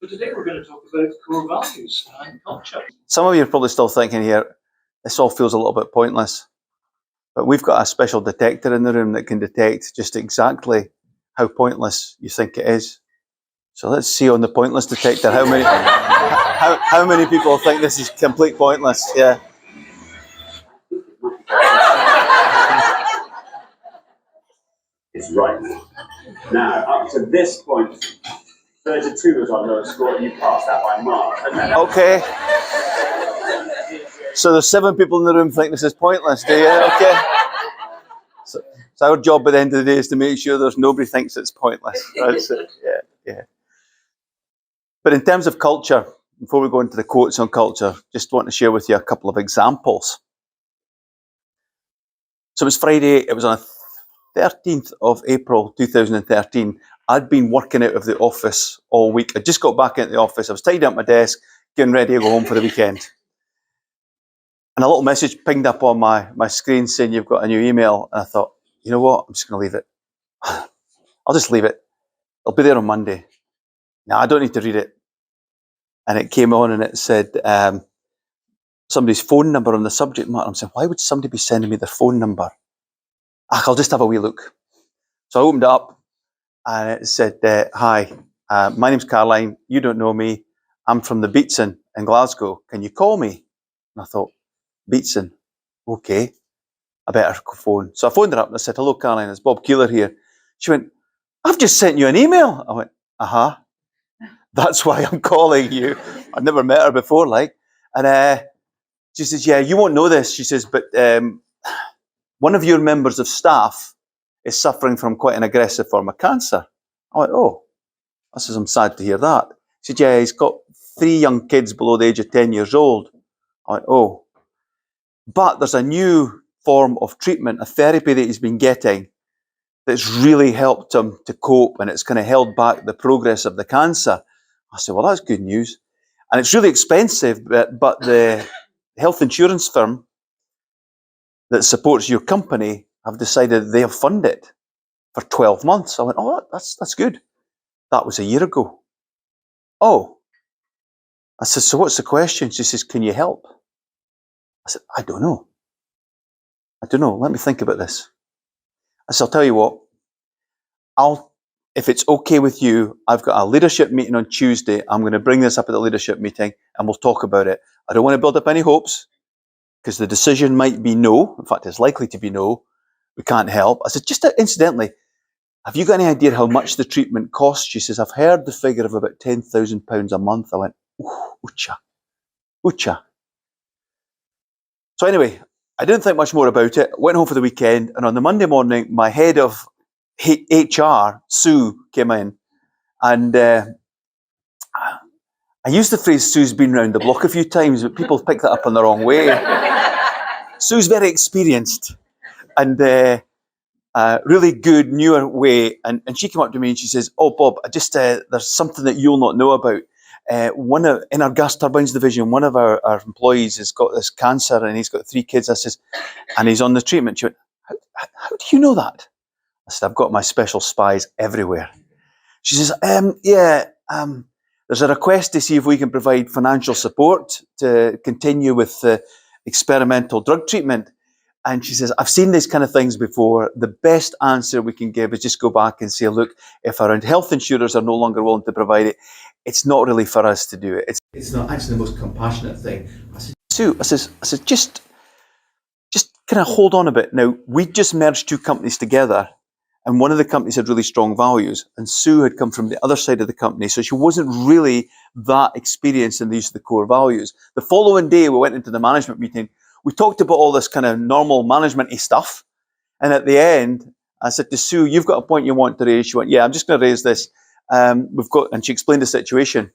But today we're going to talk about core values and culture. Some of you are probably still thinking here, this all feels a little bit pointless. But we've got a special detector in the room that can detect just exactly how pointless you think it is. So let's see on the pointless detector how many how many people think this is complete pointless. Yeah. It's right. Now, up to this point, 32 was our lowest score, and you passed that by Mark. Okay. So there's 7 people in the room think this is pointless, do you? Okay. So our job at the end of the day is to make sure there's nobody thinks it's pointless. That's it. Yeah. But in terms of culture, before we go into the quotes on culture, just want to share with you a couple of examples. So it was Friday, it was on the 13th of April 2013. I'd been working out of the office all week. I just got back into the office. I was tidying up my desk, getting ready to go home for the weekend. And a little message pinged up on my screen saying you've got a new email. And I thought, you know what? I'm just going to leave it. I'll just leave it. It'll be there on Monday. No, I don't need to read it. And it came on and it said somebody's phone number on the subject matter. I'm saying, why would somebody be sending me their phone number? I'll just have a wee look. So I opened it up and it said, hi, my name's Caroline. You don't know me. I'm from the Beatson in Glasgow. Can you call me? And I thought, Beatson? Okay. I better phone. So I phoned her up and I said, hello, Caroline, it's Bob Keiller here. She went, I've just sent you an email. I went, that's why I'm calling you. I'd never met her before, like. And she says, yeah, you won't know this. She says, but one of your members of staff is suffering from quite an aggressive form of cancer. I went, oh, I says, I'm sad to hear that. She said, yeah, he's got 3 young kids below the age of 10 years old. I went, oh. But there's a new form of treatment, a therapy that he's been getting that's really helped him to cope, and it's kind of held back the progress of the cancer. I said, well, that's good news. And it's really expensive, but the health insurance firm that supports your company have decided they'll fund it for 12 months. I went, oh, that's good. That was a year ago. Oh. I said, so what's the question? She says, can you help? I said, I don't know. Let me think about this. I said, I'll tell you what. If it's okay with you, I've got a leadership meeting on Tuesday. I'm going to bring this up at the leadership meeting and we'll talk about it. I don't want to build up any hopes because the decision might be no. In fact, it's likely to be no. We can't help. I said, just incidentally, have you got any idea how much the treatment costs? She says, I've heard the figure of about £10,000 a month. I went, oocha. So anyway, I didn't think much more about it. Went home for the weekend, and on the Monday morning, my head of HR, Sue, came in, and I used the phrase Sue's been round the block a few times, but people pick that up in the wrong way. Sue's very experienced and really good, newer way, and she came up to me and she says, oh, Bob, there's something that you'll not know about. In our gas turbines division, one of our employees has got this cancer and he's got 3 kids. I says, and he's on the treatment. She went, how do you know that? I said, I've got my special spies everywhere. She says, there's a request to see if we can provide financial support to continue with the experimental drug treatment. And she says, I've seen these kind of things before. The best answer we can give is just go back and say, look, if our health insurers are no longer willing to provide it, it's not really for us to do it. It's not actually the most compassionate thing. I said, Sue, I said, just kind of hold on a bit. Now, we just merged 2 companies together, and one of the companies had really strong values, and Sue had come from the other side of the company, so she wasn't really that experienced in the use of the core values. The following day, we went into the management meeting. We talked about all this kind of normal management-y stuff, and at the end, I said to Sue, you've got a point you want to raise. She went, yeah, I'm just going to raise this. And she explained the situation.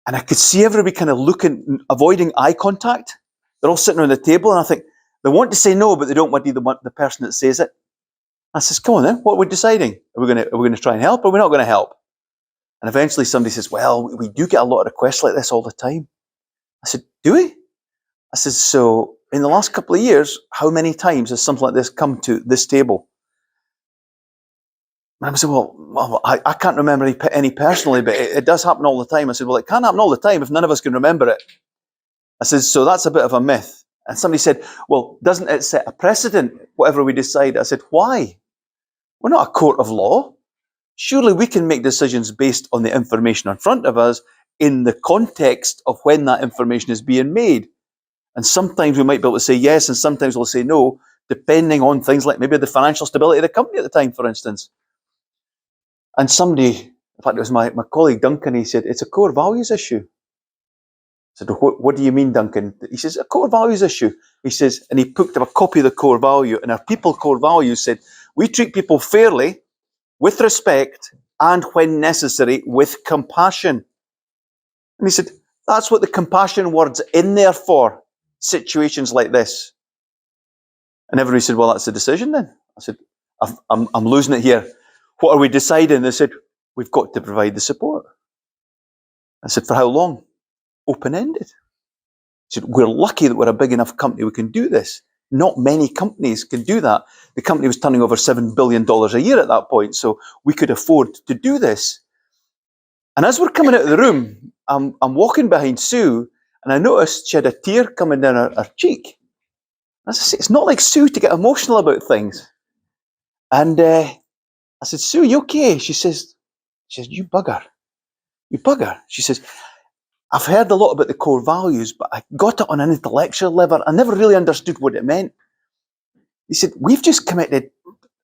And I could see everybody kind of looking, avoiding eye contact. They're all sitting around the table, and I think they want to say no, but they don't want to be the person that says it. I says, come on then, what are we deciding? Are we going to try and help, or are we not going to help? And eventually somebody says, well, we do get a lot of requests like this all the time. I said, do we? I said, so in the last couple of years, how many times has something like this come to this table? And I said, well, I can't remember any personally, but it does happen all the time. I said, well, it can't happen all the time if none of us can remember it. I said, so that's a bit of a myth. And somebody said, well, doesn't it set a precedent, whatever we decide? I said, why? We're not a court of law. Surely we can make decisions based on the information in front of us in the context of when that information is being made. And sometimes we might be able to say yes, and sometimes we'll say no, depending on things like maybe the financial stability of the company at the time, for instance. And somebody, in fact, it was my colleague Duncan, he said, it's a core values issue. I said, what do you mean, Duncan? He says, a core values issue. He says, and he put up a copy of the core value, and our people core values said, we treat people fairly, with respect, and when necessary, with compassion. And he said, that's what the compassion word's in there for, situations like this. And everybody said, well, that's the decision then. I said, I'm losing it here. What are we deciding? They said, we've got to provide the support. I said, for how long? Open-ended. I said, we're lucky that we're a big enough company we can do this. Not many companies can do that. The company was turning over $7 billion a year at that point, so we could afford to do this. And as we're coming out of the room, I'm walking behind Sue, and I noticed she had a tear coming down her cheek. As I say, it's not like Sue to get emotional about things. And I said, Sue, you okay? She says, you bugger. You bugger. She says, I've heard a lot about the core values, but I got it on an intellectual level. I never really understood what it meant. He said, we've just committed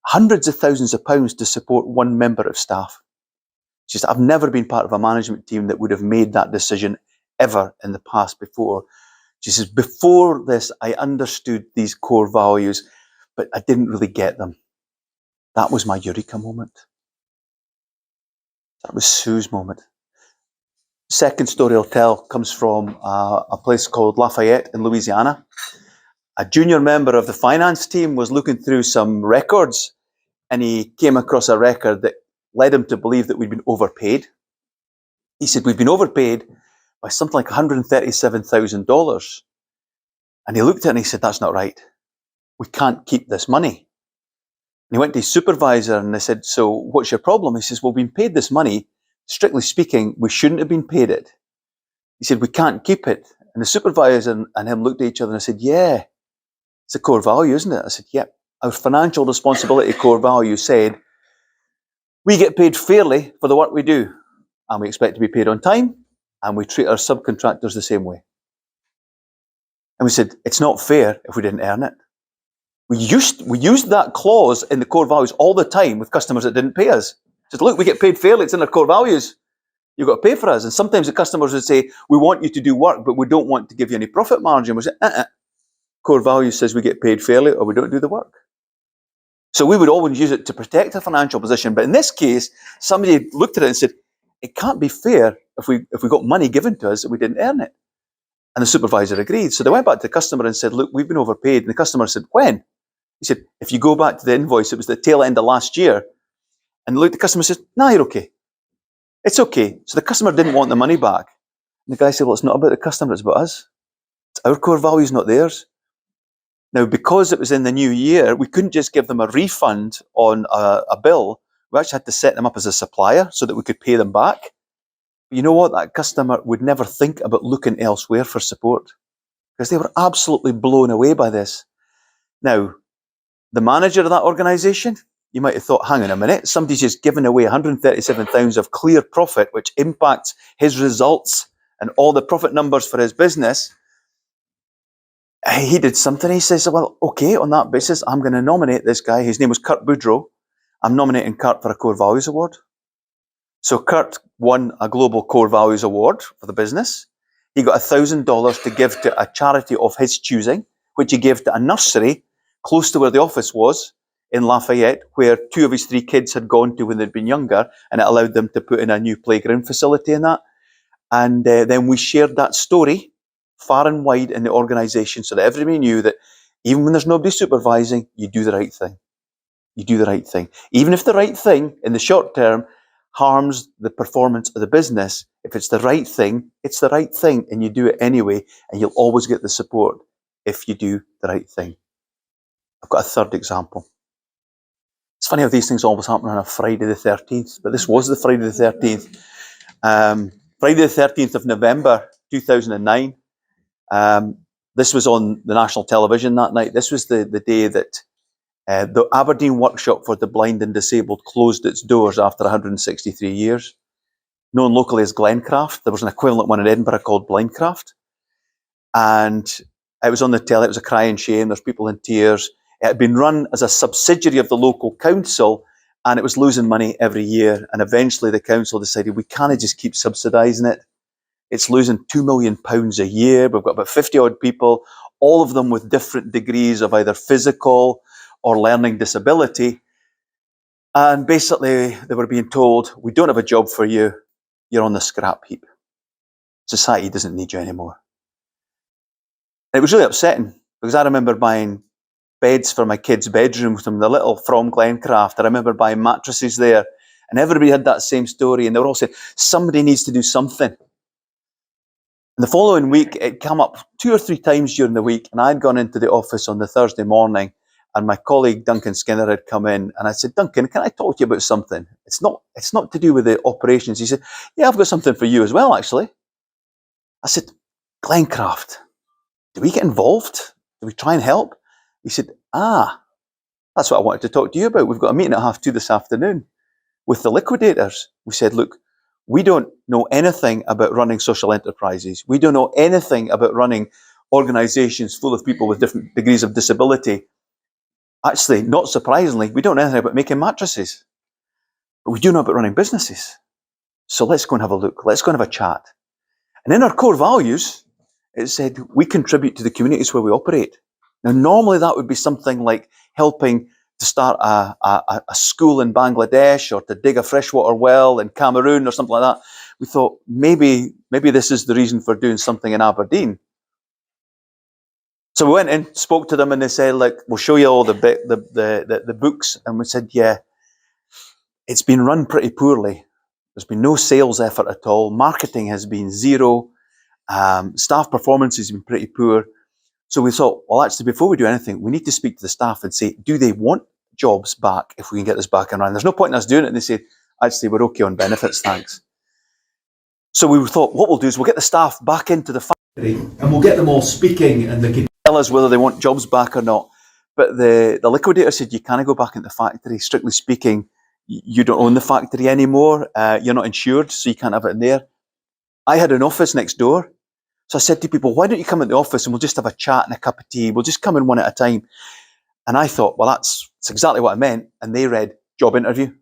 hundreds of thousands of pounds to support one member of staff. She said, I've never been part of a management team that would have made that decision ever in the past before. She says, before this, I understood these core values, but I didn't really get them. That was my eureka moment. That was Sue's moment. Second story I'll tell comes from a place called Lafayette in Louisiana. A junior member of the finance team was looking through some records, and he came across a record that led him to believe that we'd been overpaid. He said, we've been overpaid by something like $137,000. And he looked at it and he said, that's not right. We can't keep this money. And he went to his supervisor and they said, so what's your problem? He says, well, we've been paid this money. Strictly speaking, we shouldn't have been paid it. He said, we can't keep it. And the supervisor and him looked at each other and said, yeah, it's a core value, isn't it? I said, yep. Our financial responsibility core value said, we get paid fairly for the work we do, and we expect to be paid on time, and we treat our subcontractors the same way. And we said, it's not fair if we didn't earn it. We used that clause in the core values all the time with customers that didn't pay us. Said, look, we get paid fairly, it's in our core values. You've got to pay for us. And sometimes the customers would say, we want you to do work, but we don't want to give you any profit margin. We say, core values says we get paid fairly or we don't do the work. So we would always use it to protect our financial position. But in this case, somebody looked at it and said, it can't be fair if we got money given to us that we didn't earn it. And the supervisor agreed. So they went back to the customer and said, look, we've been overpaid. And the customer said, when? He said, if you go back to the invoice, it was the tail end of last year. And the customer says, no, you're okay. It's okay. So the customer didn't want the money back. And the guy said, well, it's not about the customer, it's about us. It's our core values, not theirs. Now, because it was in the new year, we couldn't just give them a refund on a bill. We actually had to set them up as a supplier so that we could pay them back. But you know what? That customer would never think about looking elsewhere for support because they were absolutely blown away by this. Now, the manager of that organisation, you might have thought, hang on a minute, somebody's just given away £137,000 of clear profit, which impacts his results and all the profit numbers for his business. He did something. He says, well, okay, on that basis, I'm going to nominate this guy. His name was Kurt Boudreau. I'm nominating Kurt for a Core Values Award. So Kurt won a Global Core Values Award for the business. He got $1,000 to give to a charity of his choosing, which he gave to a nursery close to where the office was in Lafayette, where 2 of his 3 kids had gone to when they'd been younger, and it allowed them to put in a new playground facility in that. And then we shared that story far and wide in the organisation so that everybody knew that even when there's nobody supervising, you do the right thing. You do the right thing. Even if the right thing in the short term harms the performance of the business, if it's the right thing, it's the right thing and you do it anyway, and you'll always get the support if you do the right thing. I've got a third example. It's funny how these things always happen on a Friday the 13th, but this was the Friday the 13th. Friday the 13th of November 2009. This was on the national television that night. This was the day that the Aberdeen Workshop for the Blind and Disabled closed its doors after 163 years. Known locally as Glencraft. There was an equivalent one in Edinburgh called Blindcraft. And it was on the telly. It was a crying shame. There's people in tears. It had been run as a subsidiary of the local council, and it was losing money every year. And eventually the council decided we can't just keep subsidising it. It's losing £2 million a year. We've got about 50 odd people, all of them with different degrees of either physical or learning disability. And basically they were being told, we don't have a job for you. You're on the scrap heap. Society doesn't need you anymore. And it was really upsetting because I remember buying beds for my kids' bedroom from Glencraft. I remember buying mattresses there, and everybody had that same story, and they were all saying, somebody needs to do something. And the following week, it came up 2 or 3 times during the week, and I'd gone into the office on the Thursday morning, and my colleague Duncan Skinner had come in, and I said, Duncan, can I talk to you about something? It's not to do with the operations. He said, yeah, I've got something for you as well, actually. I said, Glencraft, do we get involved? Do we try and help? He said, that's what I wanted to talk to you about. We've got a meeting at 2:30 this afternoon with the liquidators. We said, look, we don't know anything about running social enterprises. We don't know anything about running organisations full of people with different degrees of disability. Actually, not surprisingly, we don't know anything about making mattresses. But we do know about running businesses. So let's go and have a look. Let's go and have a chat. And in our core values, it said, we contribute to the communities where we operate. Now, normally that would be something like helping to start a school in Bangladesh or to dig a freshwater well in Cameroon or something like that. We thought, maybe this is the reason for doing something in Aberdeen. So we went in, spoke to them, and they said, like, we'll show you all the books. And we said, yeah, it's been run pretty poorly. There's been no sales effort at all. Marketing has been zero. Staff performance has been pretty poor. So we thought, well, actually, before we do anything, we need to speak to the staff and say, do they want jobs back if we can get this back and running? There's no point in us doing it. And they said, actually, we're okay on benefits, thanks. So we thought, what we'll do is we'll get the staff back into the factory and we'll get them all speaking and they can tell us whether they want jobs back or not. But the liquidator said, you can't go back into the factory. Strictly speaking, you don't own the factory anymore. You're not insured, so you can't have it in there. I had an office next door. So I said to people, why don't you come into the office and we'll just have a chat and a cup of tea. We'll just come in one at a time. And I thought, well, that's exactly what I meant. And they read job interview.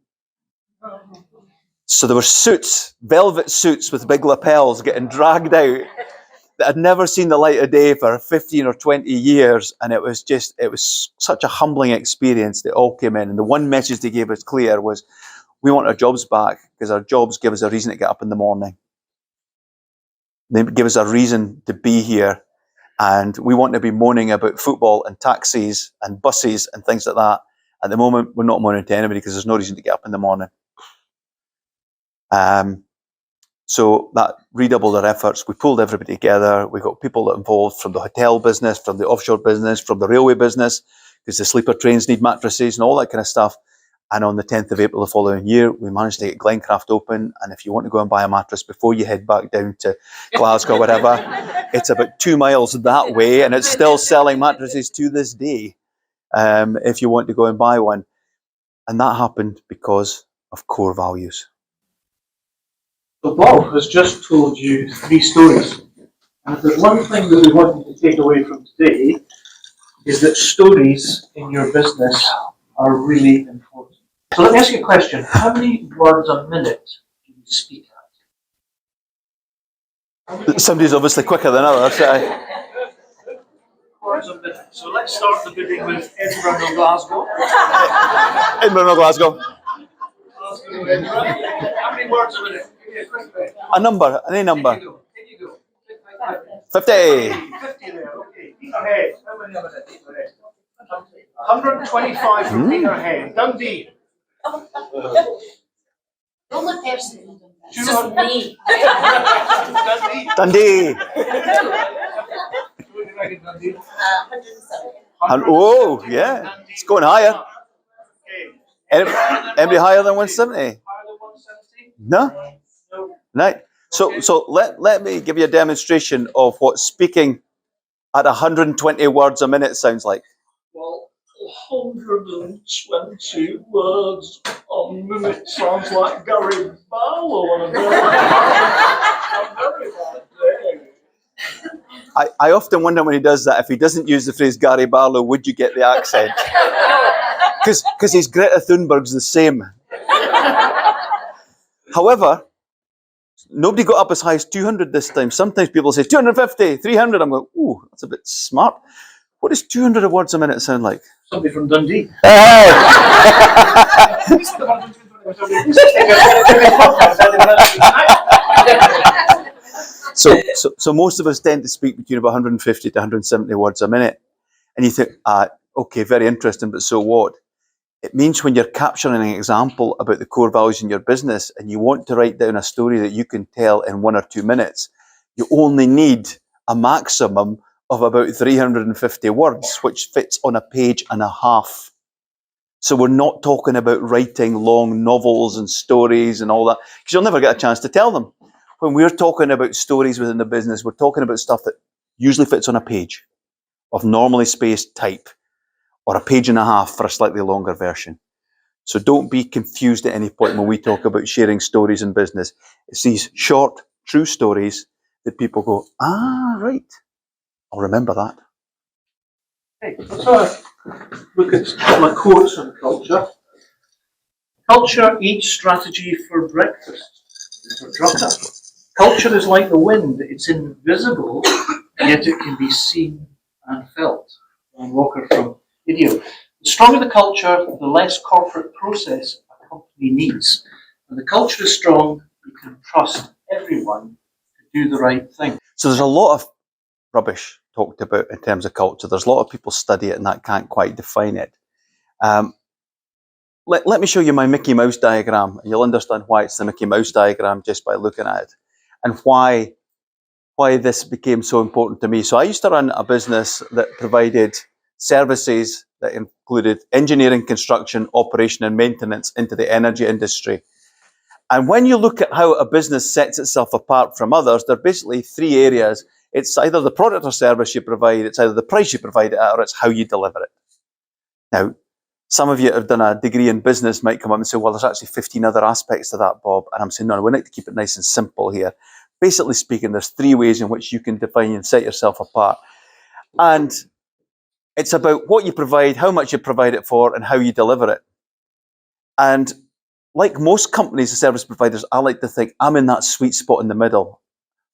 So there were suits, velvet suits with big lapels getting dragged out that had never seen the light of day for 15 or 20 years. And it was such a humbling experience. They all came in. And the one message they gave us clear was, we want our jobs back because our jobs give us a reason to get up in the morning. They give us a reason to be here, and we want to be moaning about football and taxis and buses and things like that. At the moment, we're not moaning to anybody because there's no reason to get up in the morning. So that redoubled our efforts. We pulled everybody together. We got people involved from the hotel business, from the offshore business, from the railway business, because the sleeper trains need mattresses and all that kind of stuff. And on the 10th of April the following year, we managed to get Glencraft open. And if you want to go and buy a mattress before you head back down to Glasgow or whatever, it's about 2 miles that way. And it's still selling mattresses to this day if you want to go and buy one. And that happened because of core values. So Bob has just told you 3 stories. And if there's one thing that we want you to take away from today, is that stories in your business are really important. So let me ask you a question. How many words a minute do you speak at? Somebody's obviously quicker than others. Words a minute. So let's start the bidding with Edinburgh and Glasgow. Edinburgh or Glasgow? Glasgow to Edinburgh. How many words a minute? Give me a quick bit. A number, any number. In you go. 50. 50 there, okay. Peterhead. How many a minute? Peterhead. 125 from Peterhead. Dundee. The only person who done that. It's just me. Dundee. Dundee. What do you reckon, Dundee? 107. And, oh, yeah, it's going higher. Okay. Anybody higher than 170? Higher than 170? No? No. Right. So let me give you a demonstration of what speaking at 120 words a minute sounds like. Well, 120 words a minute sounds like Gary Barlow on a very bad day. I often wonder when he does that, if he doesn't use the phrase Gary Barlow, would you get the accent? Because his Greta Thunberg's the same. However, nobody got up as high as 200 this time. Sometimes people say 250, 300. I'm going, ooh, that's a bit smart. What does 200 words a minute sound like? Somebody from Dundee. So most of us tend to speak between about 150 to 170 words a minute. And you think, okay, very interesting, but so what? It means when you're capturing an example about the core values in your business and you want to write down a story that you can tell in 1 or 2 minutes, you only need a maximum of about 350 words, which fits on a page and a half. So we're not talking about writing long novels and stories and all that, because you'll never get a chance to tell them. When we're talking about stories within the business, we're talking about stuff that usually fits on a page of normally spaced type, or a page and a half for a slightly longer version. So don't be confused at any point when we talk about sharing stories in business. It's these short, true stories that people go, right, I'll remember that. Okay, let's have a look at a couple of quotes on culture. Culture eats strategy for breakfast. Culture is like the wind. It's invisible, yet it can be seen and felt. John Walker from Video. The stronger the culture, the less corporate process a company needs. When the culture is strong, you can trust everyone to do the right thing. So there's a lot of rubbish talked about in terms of culture. There's a lot of people study it and that can't quite define it. Let me show you my Mickey Mouse diagram, and you'll understand why it's the Mickey Mouse diagram just by looking at it, and why this became so important to me. So I used to run a business that provided services that included engineering, construction, operation and maintenance into the energy industry. And when you look at how a business sets itself apart from others, there are basically 3 areas. It's either the product or service you provide, it's either the price you provide it at, or it's how you deliver it. Now, some of you that have done a degree in business might come up and say, well, there's actually 15 other aspects to that, Bob. And I'm saying, no, we need to keep it nice and simple here. Basically speaking, there's 3 ways in which you can define and set yourself apart. And it's about what you provide, how much you provide it for, and how you deliver it. And like most companies and service providers, I like to think I'm in that sweet spot in the middle.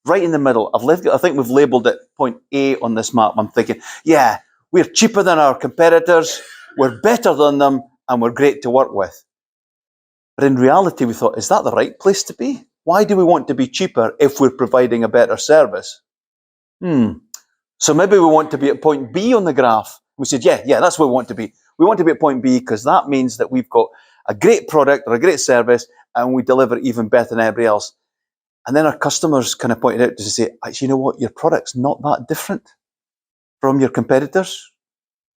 Right in the middle. I think we've labelled it point A on this map. I'm thinking, yeah, we're cheaper than our competitors, we're better than them, and we're great to work with. But in reality, we thought, is that the right place to be? Why do we want to be cheaper if we're providing a better service? So maybe we want to be at point B on the graph. We said, yeah, that's where we want to be. We want to be at point B because that means that we've got a great product or a great service and we deliver even better than everybody else. And then our customers kind of pointed out to say, actually, you know what? Your product's not that different from your competitors.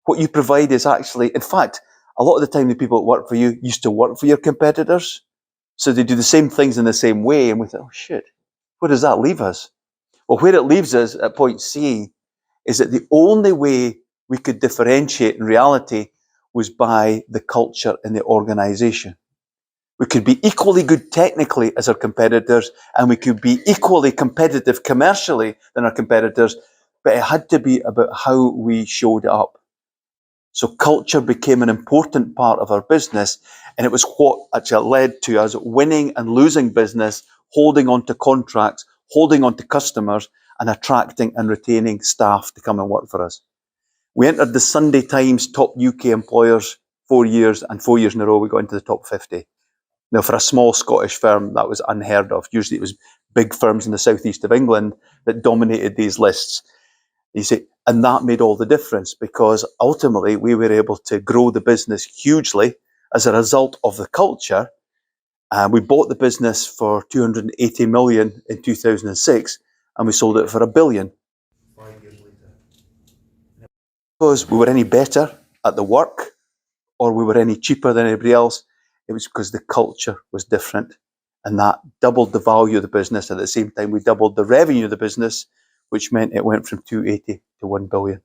What you provide is actually, in fact, a lot of the time the people that work for you used to work for your competitors. So they do the same things in the same way. And we thought, oh shit, where does that leave us? Well, where it leaves us at point C is that the only way we could differentiate in reality was by the culture in the organization. We could be equally good technically as our competitors, and we could be equally competitive commercially than our competitors, but it had to be about how we showed up. So culture became an important part of our business, and it was what actually led to us winning and losing business, holding on to contracts, holding on to customers, and attracting and retaining staff to come and work for us. We entered the Sunday Times top UK employers 4 years, and 4 years in a row we got into the top 50. Now, for a small Scottish firm, that was unheard of. Usually it was big firms in the southeast of England that dominated these lists. You see, and that made all the difference because ultimately we were able to grow the business hugely as a result of the culture. We bought the business for 280 million in 2006 and we sold it for $1 billion 5 years later. Because we were any better at the work or we were any cheaper than anybody else. It was because the culture was different, and that doubled the value of the business. At the same time, we doubled the revenue of the business, which meant it went from 280 to 1 billion.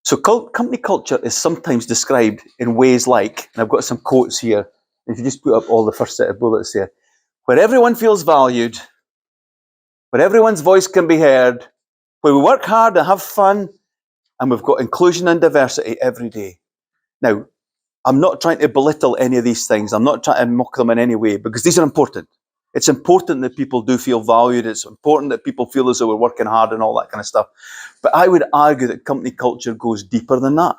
So company culture is sometimes described in ways like, and I've got some quotes here, if you just put up all the first set of bullets there, where everyone feels valued, where everyone's voice can be heard, where we work hard and have fun, and we've got inclusion and diversity every day. Now, I'm not trying to belittle any of these things. I'm not trying to mock them in any way, because these are important. It's important that people do feel valued. It's important that people feel as though we're working hard and all that kind of stuff. But I would argue that company culture goes deeper than that.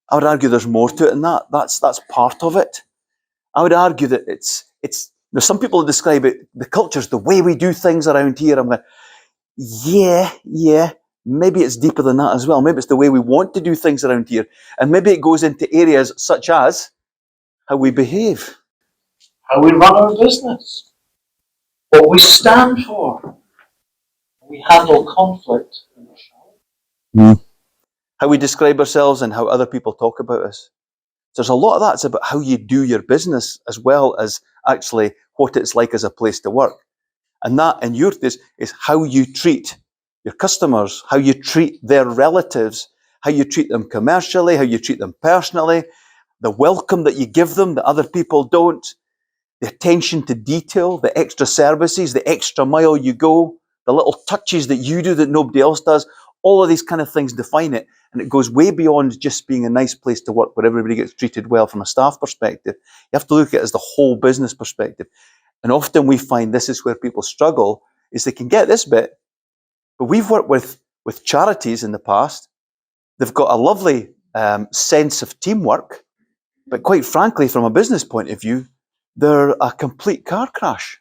I would argue there's more to it than that. That's part of it. I would argue that it's some people describe it, the culture's the way we do things around here. I'm like, yeah, maybe it's deeper than that as well. Maybe it's the way we want to do things around here. And maybe it goes into areas such as how we behave. How we run our business. What we stand for. How we handle conflict. How we describe ourselves and how other people talk about us. So there's a lot of that's about how you do your business as well as actually what it's like as a place to work. And that, in your case, is how you treat your customers, how you treat their relatives, how you treat them commercially, how you treat them personally, the welcome that you give them that other people don't, the attention to detail, the extra services, the extra mile you go, the little touches that you do that nobody else does. All of these kind of things define it. And it goes way beyond just being a nice place to work where everybody gets treated well from a staff perspective. You have to look at it as the whole business perspective. And often we find this is where people struggle, is they can get this bit, but we've worked with charities in the past. They've got a lovely sense of teamwork, but quite frankly, from a business point of view, they're a complete car crash.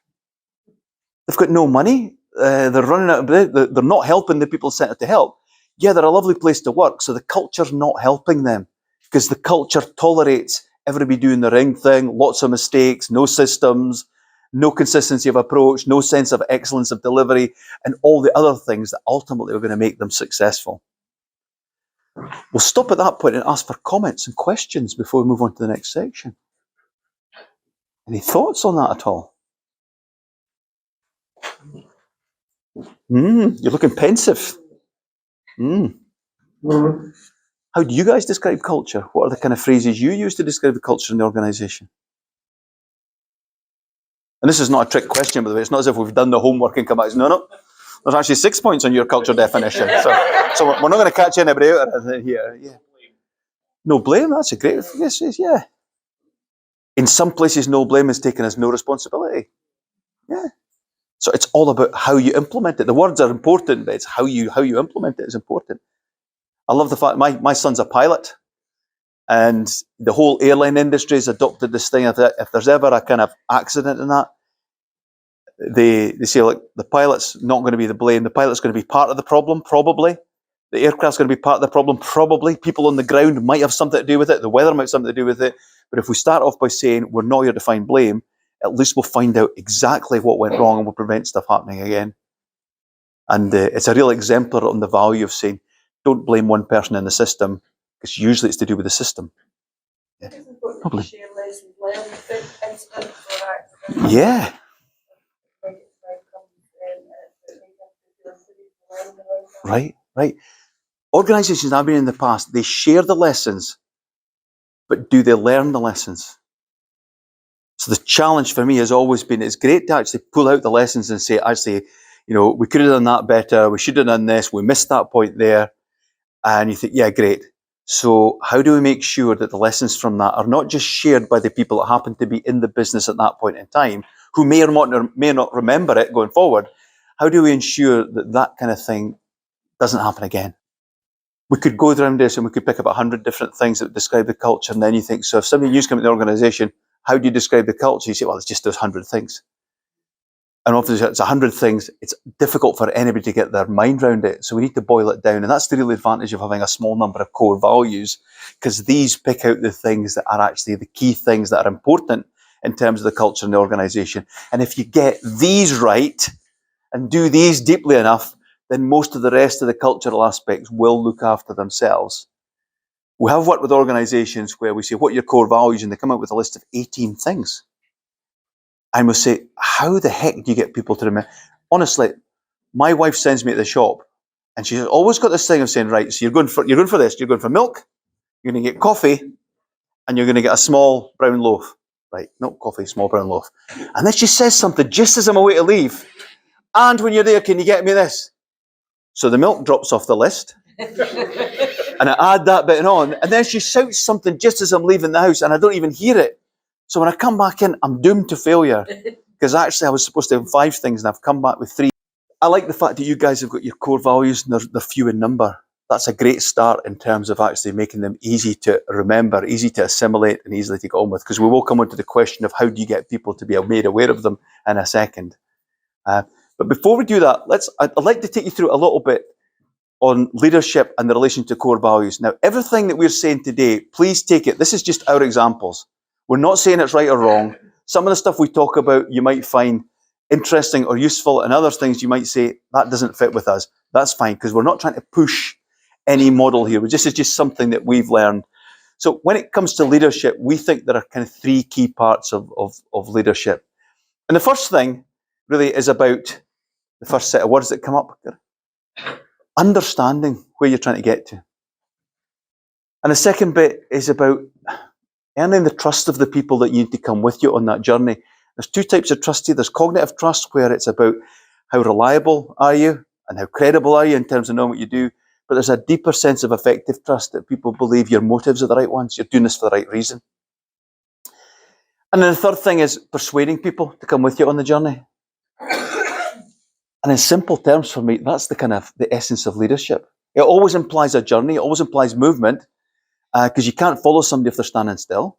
They've got no money. They're running out of bread. They're not helping the people sent out to help. Yeah, they're a lovely place to work, so the culture's not helping them because the culture tolerates everybody doing the ring thing, lots of mistakes, no systems, no consistency of approach, no sense of excellence of delivery, and all the other things that ultimately are going to make them successful. We'll stop at that point and ask for comments and questions before we move on to the next section. Any thoughts on that at all? You're looking pensive. How do you guys describe culture? What are the kind of phrases you use to describe the culture in the organisation? And this is not a trick question, by the way. It's not as if we've done the homework and come back. No. There's actually 6 points on your culture definition. So we're not going to catch anybody out here. Yeah. No blame, that's a great phrase, yeah. In some places, no blame is taken as no responsibility. Yeah. So it's all about how you implement it. The words are important, but it's how you implement it is important. I love the fact my son's a pilot, and the whole airline industry has adopted this thing. If there's ever a kind of accident in that, they say, like, the pilot's not going to be the blame. The pilot's going to be part of the problem, probably. The aircraft's going to be part of the problem, probably. People on the ground might have something to do with it. The weather might have something to do with it. But if we start off by saying we're not here to find blame, at least we'll find out exactly what went wrong and we'll prevent stuff happening again. And it's a real exemplar on the value of saying, don't blame one person in the system, because usually it's to do with the system. Yeah. Probably. Yeah. Right. Organisations I've been in the past, they share the lessons, but do they learn the lessons? So the challenge for me has always been, it's great to actually pull out the lessons and say, actually, we could have done that better, we should have done this, we missed that point there. And you think, yeah, great. So how do we make sure that the lessons from that are not just shared by the people that happen to be in the business at that point in time, who may or may not remember it going forward? How do we ensure that that kind of thing doesn't happen again? We could go around this and we could pick up 100 different things that describe the culture. And then you think, so if somebody new's come into the organisation, how do you describe the culture? You say, well, it's just those 100 things. And obviously it's 100 things. It's difficult for anybody to get their mind around it. So we need to boil it down. And that's the real advantage of having a small number of core values, because these pick out the things that are actually the key things that are important in terms of the culture in the organisation. And if you get these right and do these deeply enough, then most of the rest of the cultural aspects will look after themselves. We have worked with organisations where we say, what are your core values? And they come up with a list of 18 things. And we'll say, how the heck do you get people to remember? Honestly, my wife sends me to the shop and she's always got this thing of saying, right, so you're going for this, you're going for milk, you're going to get coffee, and you're going to get a small brown loaf. Right, not coffee, small brown loaf. And then she says something just as I'm away to leave. And when you're there, can you get me this? So the milk drops off the list. And I add that bit on. And then she shouts something just as I'm leaving the house, and I don't even hear it. So when I come back in, I'm doomed to failure. Because actually I was supposed to have 5 things, and I've come back with 3. I like the fact that you guys have got your core values, and they're few in number. That's a great start in terms of actually making them easy to remember, easy to assimilate, and easily to get on with. Because we will come on to the question of how do you get people to be made aware of them in a second. But before we do that, I'd like to take you through a little bit on leadership and the relation to core values. Now, everything that we're saying today, please take it. This is just our examples. We're not saying it's right or wrong. Some of the stuff we talk about, you might find interesting or useful, and other things you might say, that doesn't fit with us. That's fine, because we're not trying to push any model here. This is just something that we've learned. So when it comes to leadership, we think there are kind of 3 key parts of leadership. And the first thing really is about the first set of words that come up. Understanding where you're trying to get to. And the second bit is about earning the trust of the people that you need to come with you on that journey. There's 2 types of trust here. There's cognitive trust, where it's about how reliable are you and how credible are you in terms of knowing what you do. But there's a deeper sense of affective trust, that people believe your motives are the right ones. You're doing this for the right reason. And then the third thing is persuading people to come with you on the journey. And in simple terms for me, that's the essence of leadership. It always implies a journey. It always implies movement, because you can't follow somebody if they're standing still.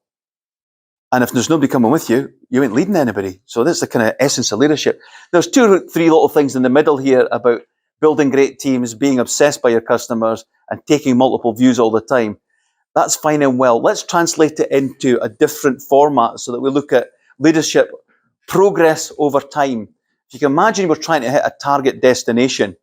And if there's nobody coming with you, you ain't leading anybody. So that's the kind of essence of leadership. There's 2 or 3 little things in the middle here about building great teams, being obsessed by your customers, and taking multiple views all the time. That's fine and well. Let's translate it into a different format so that we look at leadership progress over time. If you can imagine we're trying to hit a target destination.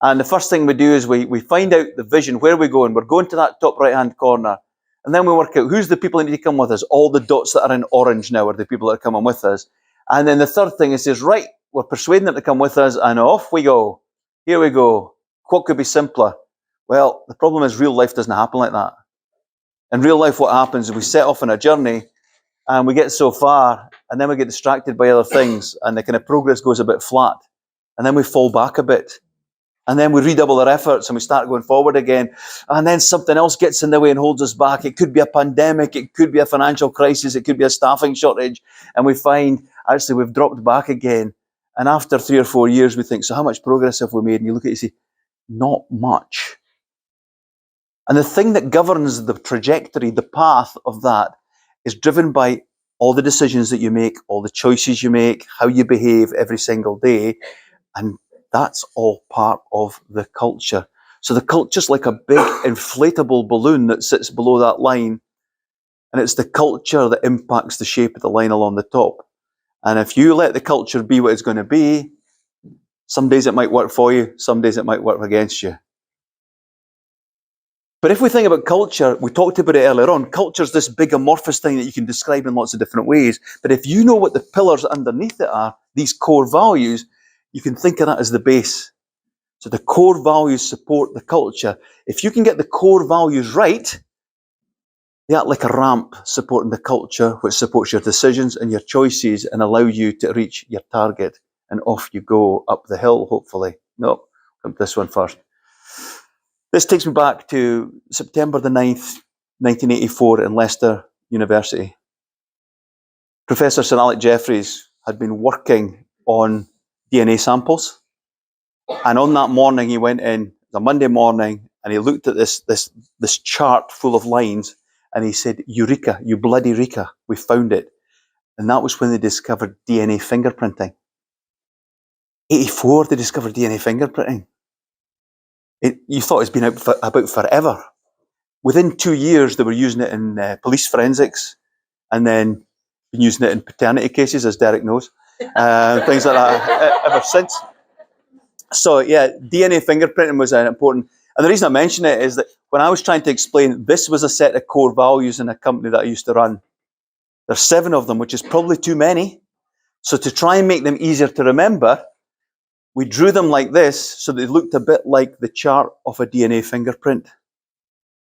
And the first thing we do is we find out the vision, where we're going. We're going to that top right-hand corner. And then we work out who's the people that need to come with us. All the dots that are in orange now are the people that are coming with us. And then the third thing is, right, we're persuading them to come with us, and off we go. Here we go. What could be simpler? Well, the problem is real life doesn't happen like that. In real life, what happens is we set off on a journey, and we get so far, and then we get distracted by other things, and the kind of progress goes a bit flat. And then we fall back a bit. And then we redouble our efforts and we start going forward again. And then something else gets in the way and holds us back. It could be a pandemic. It could be a financial crisis. It could be a staffing shortage. And we find, actually, we've dropped back again. And after 3 or 4 years, we think, so how much progress have we made? And you look at it and say, not much. And the thing that governs the trajectory, the path of that, is driven by all the decisions that you make, all the choices you make, how you behave every single day. And that's all part of the culture. So the culture's like a big inflatable balloon that sits below that line. And it's the culture that impacts the shape of the line along the top. And if you let the culture be what it's going to be, some days it might work for you, some days it might work against you. But if we think about culture, we talked about it earlier on, culture's this big amorphous thing that you can describe in lots of different ways. But if you know what the pillars underneath it are, these core values, you can think of that as the base. So the core values support the culture. If you can get the core values right, they act like a ramp supporting the culture, which supports your decisions and your choices and allow you to reach your target. And off you go up the hill, hopefully. No, come to this one first. This takes me back to September the 9th, 1984 in Leicester University. Professor Sir Alec Jeffreys had been working on DNA samples. And on that morning, he went in, it was a Monday morning, and he looked at this chart full of lines, and he said, Eureka, you bloody Eureka, we found it. And that was when they discovered DNA fingerprinting. 84, they discovered DNA fingerprinting. You thought it's been out about forever. Within 2 years, they were using it in police forensics, and then been using it in paternity cases, as Derek knows, things like that ever since. So yeah, DNA fingerprinting was important. And the reason I mention it is that when I was trying to explain this was a set of core values in a company that I used to run, there's 7 of them, which is probably too many. So to try and make them easier to remember, we drew them like this so they looked a bit like the chart of a DNA fingerprint.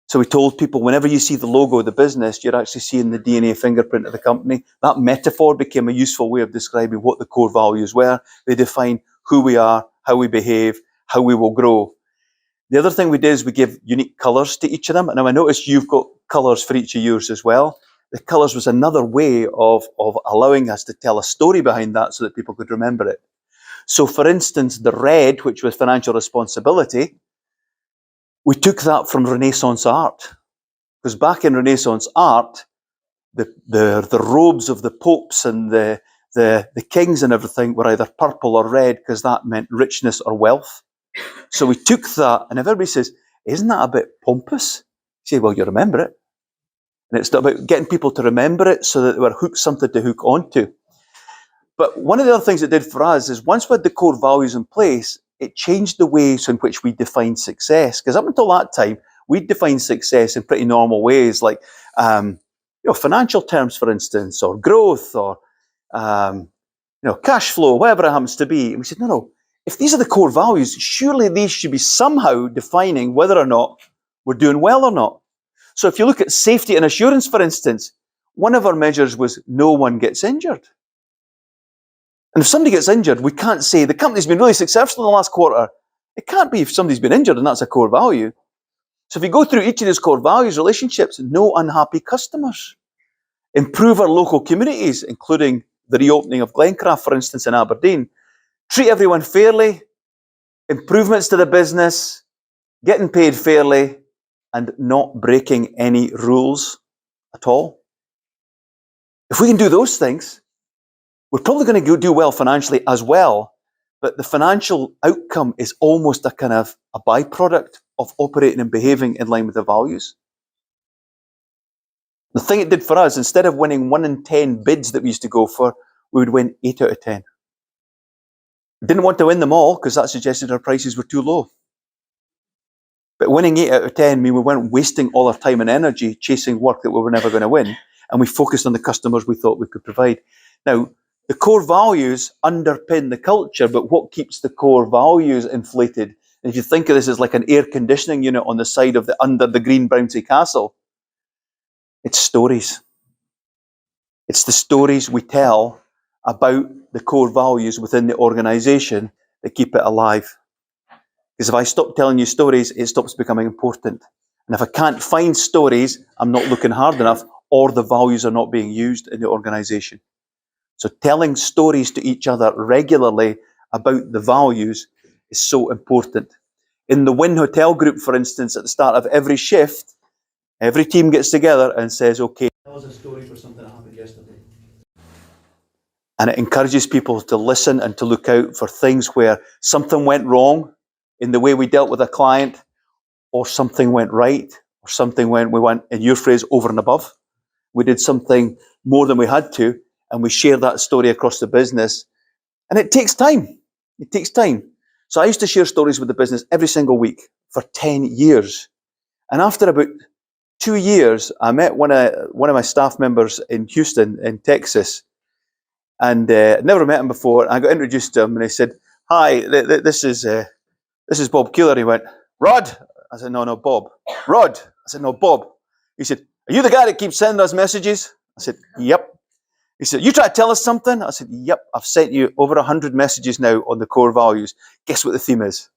So we told people whenever you see the logo of the business, you're actually seeing the DNA fingerprint of the company. That metaphor became a useful way of describing what the core values were. They define who we are, how we behave, how we will grow. The other thing we did is we give unique colours to each of them. And now I noticed you've got colours for each of yours as well. The colours was another way of allowing us to tell a story behind that so that people could remember it. So for instance, the red, which was financial responsibility, we took that from Renaissance art. Because back in Renaissance art, the robes of the popes and the kings and everything were either purple or red because that meant richness or wealth. So we took that, and if everybody says, isn't that a bit pompous? You say, well, you remember it. And it's about getting people to remember it so that they were hooked something to hook onto. But one of the other things it did for us is once we had the core values in place, it changed the ways in which we defined success. Because up until that time, we defined success in pretty normal ways, like financial terms, for instance, or growth, or cash flow, whatever it happens to be. And we said, no. If these are the core values, surely these should be somehow defining whether or not we're doing well or not. So if you look at safety and assurance, for instance, one of our measures was no one gets injured. And if somebody gets injured, we can't say the company's been really successful in the last quarter. It can't be if somebody's been injured and that's a core value. So if you go through each of these core values, relationships, no unhappy customers. Improve our local communities, including the reopening of Glencraft, for instance, in Aberdeen. Treat everyone fairly, improvements to the business, getting paid fairly, and not breaking any rules at all. If we can do those things, we're probably going to do well financially as well, but the financial outcome is almost a kind of a byproduct of operating and behaving in line with the values. The thing it did for us, instead of winning 1 in 10 bids that we used to go for, we would win 8 out of 10. We didn't want to win them all because that suggested our prices were too low. But winning 8 out of 10 means we weren't wasting all our time and energy chasing work that we were never going to win, and we focused on the customers we thought we could provide. Now, the core values underpin the culture, but what keeps the core values inflated? And if you think of this as like an air conditioning unit on the side of under the green bouncy castle, it's stories. It's the stories we tell about the core values within the organization that keep it alive. Because if I stop telling you stories, it stops becoming important. And if I can't find stories, I'm not looking hard enough, or the values are not being used in the organization. So telling stories to each other regularly about the values is so important. In the Wynn Hotel group, for instance, at the start of every shift, every team gets together and says, okay, tell us a story for something that happened yesterday. And it encourages people to listen and to look out for things where something went wrong in the way we dealt with a client, or something went right, or we went, in your phrase, over and above. We did something more than we had to, and we share that story across the business. And it takes time. It takes time. So I used to share stories with the business every single week for 10 years. And after about 2 years, I met one of my staff members in Houston, in Texas, and I'd never met him before. I got introduced to him, and he said, "Hi, this is Bob Keiller." He went, "Rod?" I said, "No, Bob." "Rod?" I said, "No, Bob." He said, "Are you the guy that keeps sending us messages?" I said, "Yep." He said, "You try to tell us something?" I said, "Yep, I've sent you over 100 messages now on the core values. Guess what the theme is?"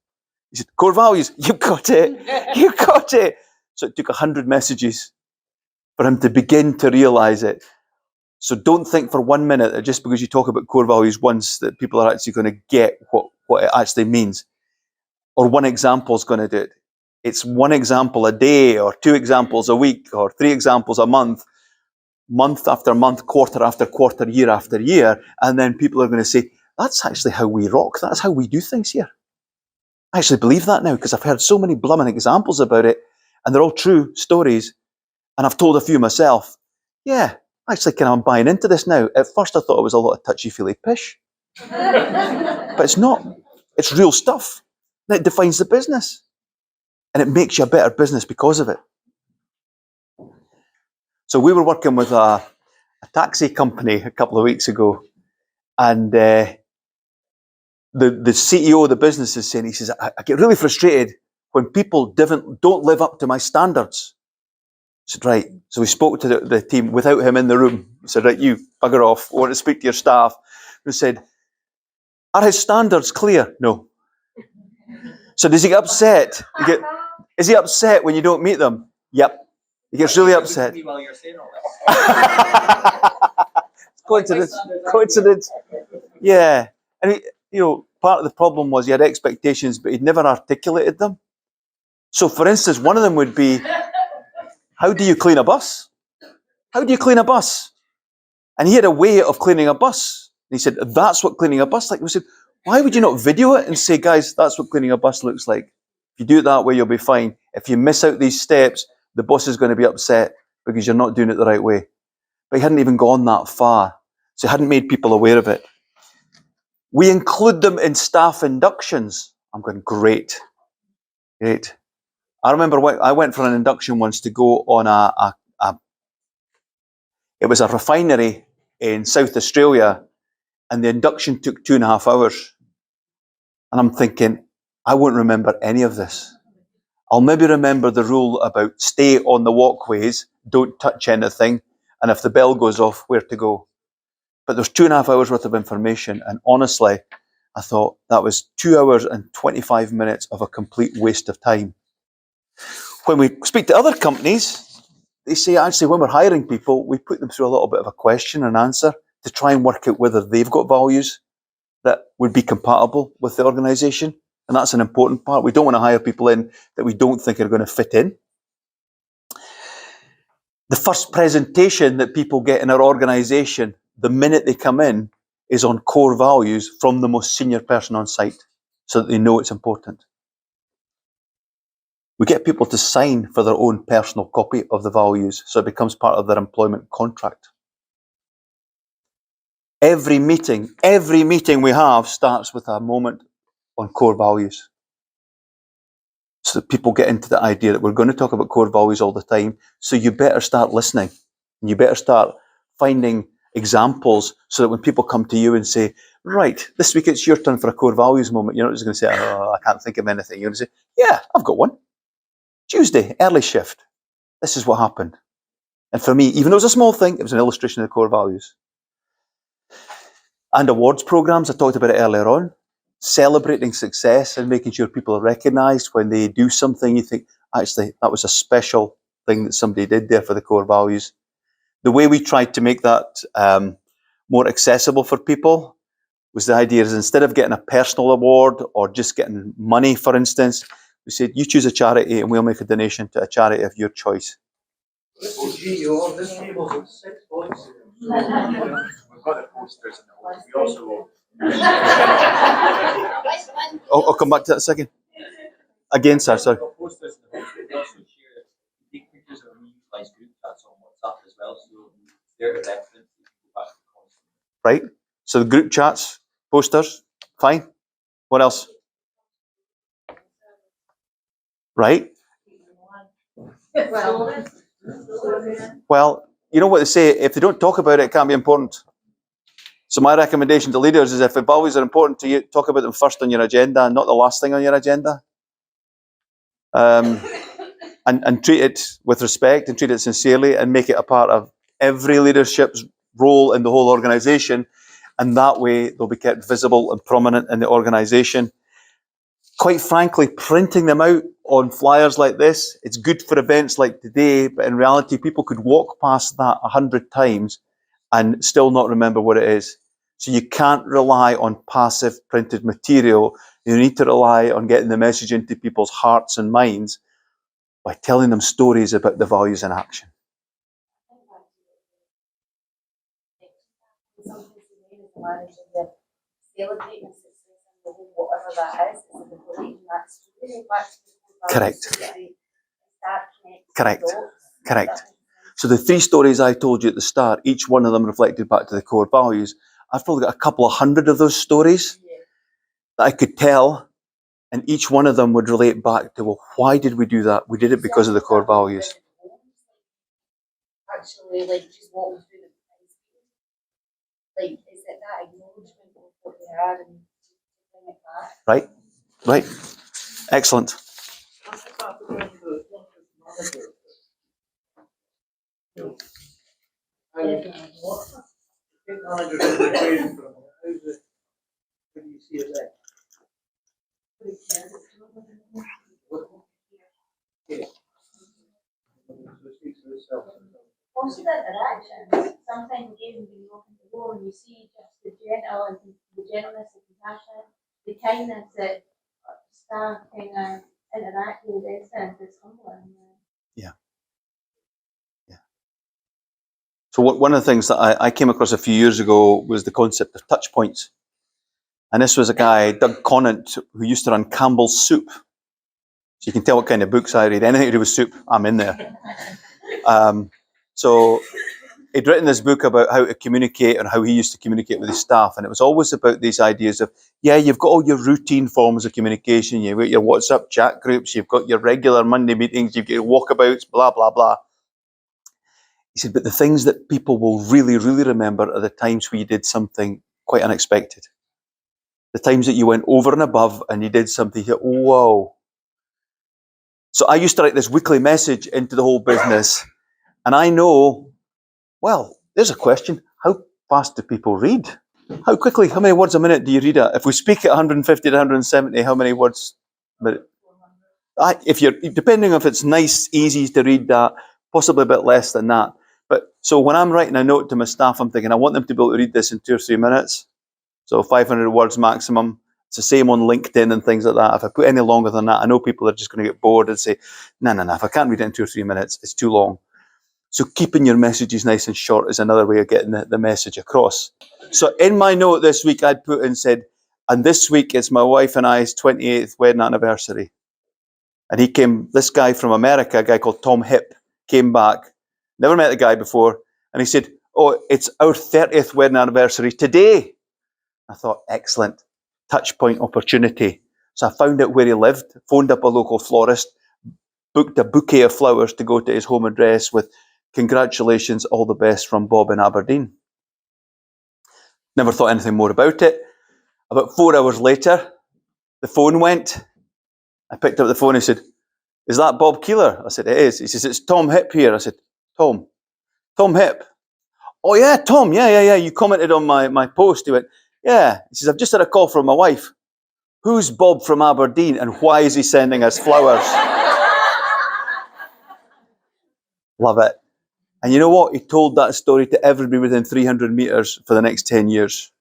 He said, "Core values." "You got it. You got it." So it took 100 messages for him to begin to realize it. So don't think for 1 minute that just because you talk about core values once that people are actually going to get what it actually means. Or one example is going to do it. It's one example a day, or 2 examples a week, or 3 examples a month after month, quarter after quarter, year after year. And then people are going to say, that's actually how we rock. That's how we do things here. I actually believe that now because I've heard so many blooming examples about it, and they're all true stories. And I've told a few myself. Yeah, actually, I'm buying into this now. At first, I thought it was a lot of touchy-feely pish. But it's not. It's real stuff. And it defines the business. And it makes you a better business because of it. So we were working with a taxi company a couple of weeks ago, and the CEO of the business is saying, he says, I get really frustrated when people don't live up to my standards. I said, right. So we spoke to the team without him in the room. We said, right, you bugger off. I want to speak to your staff. We said, are his standards clear? No. So does he get upset? Is he upset when you don't meet them? Yep. He gets really upset. While you're saying all this. Coincidence. Yeah. And part of the problem was he had expectations, but he'd never articulated them. So for instance, one of them would be, how do you clean a bus? How do you clean a bus? And he had a way of cleaning a bus. And he said, that's what cleaning a bus like. We said, why would you not video it and say, guys, that's what cleaning a bus looks like. If you do it that way, you'll be fine. If you miss out these steps, the boss is going to be upset because you're not doing it the right way. But he hadn't even gone that far. So he hadn't made people aware of it. We include them in staff inductions. I'm going, great. I remember I went for an induction once to go on it was a refinery in South Australia, and the induction took 2.5 hours. And I'm thinking, I won't remember any of this. I'll maybe remember the rule about stay on the walkways, don't touch anything, and if the bell goes off, where to go. But there's 2.5 hours worth of information, and honestly, I thought that was 2 hours and 25 minutes of a complete waste of time. When we speak to other companies, they say actually when we're hiring people, we put them through a little bit of a question and answer to try and work out whether they've got values that would be compatible with the organisation. And that's an important part. We don't want to hire people in that we don't think are going to fit in. The first presentation that people get in our organisation, the minute they come in, is on core values from the most senior person on site, so that they know it's important. We get people to sign for their own personal copy of the values, so it becomes part of their employment contract. Every meeting we have starts with a moment on core values, so that people get into the idea that we're going to talk about core values all the time. So you better start listening, and you better start finding examples so that when people come to you and say, right, this week it's your turn for a core values moment, you're not just going to say, oh, I can't think of anything. You're going to say, yeah, I've got one. Tuesday, early shift. This is what happened. And for me, even though it was a small thing, it was an illustration of the core values. And awards programs, I talked about it earlier on. Celebrating success and making sure people are recognised when they do something. You think, actually, that was a special thing that somebody did there for the core values. The way we tried to make that more accessible for people was the idea is instead of getting a personal award or just getting money, for instance, we said, you choose a charity and we'll make a donation to a charity of your choice. This is GEO, this table's at 6 points. We've got the posters in the hall. We also I'll come back to that in a second. Again, sir, sorry. we've got posters in the hall. We also share take pictures of reutilised group chats on WhatsApp as well, so they're the reference. You can go back to the content. Right. So the group chats, posters, fine. What else? Right. Well, you know what they say, if they don't talk about it, it can't be important. So my recommendation to leaders is if the values are important to you, talk about them first on your agenda, not the last thing on your agenda. And treat it with respect and treat it sincerely and make it a part of every leadership's role in the whole organisation. And that way they'll be kept visible and prominent in the organisation. Quite frankly, printing them out on flyers like this, it's good for events like today, but in reality, people could walk past that 100 times and still not remember what it is. So you can't rely on passive printed material. You need to rely on getting the message into people's hearts and minds by telling them stories about the values in action. Whatever that is the belief in that story. Correct. So the 3 stories I told you at the start, each one of them reflected back to the core values. I've probably got a couple of hundred of those stories that I could tell And each one of them would relate back to, well, why did we do that? We did it because of the core values. Actually, like, just walking through the like, is it that acknowledgement of what they are and bring it back? Right? Right. Excellent. Positive interactions. Sometimes even when you walk into the door and you see just the gentle and the gentleness, the compassion, the kindness that staff kind of interact with residents is humbling. Yeah. Yeah. So one of the things that I came across a few years ago was the concept of touch points. And this was a guy, Doug Conant, who used to run Campbell's Soup. So you can tell what kind of books I read. Anything to do with soup, I'm in there. So he'd written this book about how to communicate and how he used to communicate with his staff. And it was always about these ideas of, yeah, you've got all your routine forms of communication. You've got your WhatsApp chat groups. You've got your regular Monday meetings. You've got your walkabouts, blah, blah, blah. He said, but the things that people will really, really remember are the times where you did something quite unexpected. The times that you went over and above and you did something, you thought, whoa. So I used to write this weekly message into the whole business. And I know, well, there's a question. How fast do people read? How quickly, how many words a minute do you read at? If we speak at 150 to 170, how many words a minute? If you're, depending if it's nice, easy to read that, possibly a bit less than that. But so when I'm writing a note to my staff, I'm thinking I want them to be able to read this in 2 or 3 minutes. So 500 words maximum. It's the same on LinkedIn and things like that. If I put any longer than that, I know people are just going to get bored and say, no, if I can't read it in 2 or 3 minutes, it's too long. So keeping your messages nice and short is another way of getting the message across. So in my note this week, I'd put and said, and this week it's my wife and I's 28th wedding anniversary. And he came, this guy from America, a guy called Tom Hip, came back, never met the guy before, and he said, oh, it's our 30th wedding anniversary today. I thought, excellent, touch point opportunity. So I found out where he lived, phoned up a local florist, booked a bouquet of flowers to go to his home address with congratulations, all the best from Bob in Aberdeen. Never thought anything more about it. About 4 hours later, the phone went. I picked up the phone and he said, is that Bob Keiller? I said, it is. He says, it's Tom Hip here. I said, Tom Hip. Oh yeah, Tom, yeah. You commented on my post. He went, yeah. He says, I've just had a call from my wife. Who's Bob from Aberdeen and why is he sending us flowers? Love it. And you know what? He told that story to everybody within 300 meters for the next 10 years.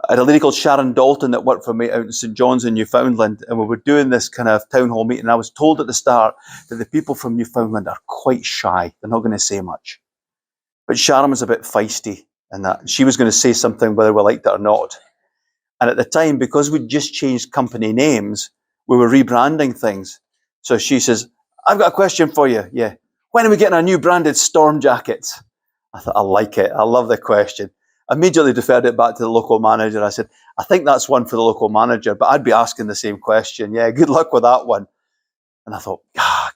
I had a lady called Sharon Dalton that worked for me out in St. John's in Newfoundland, and we were doing this kind of town hall meeting. And I was told at the start that the people from Newfoundland are quite shy. They're not going to say much. But Sharon was a bit feisty in that. She was going to say something whether we liked it or not. And at the time, because we'd just changed company names, we were rebranding things. So she says, I've got a question for you. Yeah. When are we getting our new branded storm jackets? I thought, I like it. I love the question. Immediately deferred it back to the local manager. I said, I think that's one for the local manager, but I'd be asking the same question. Yeah, good luck with that one. And I thought,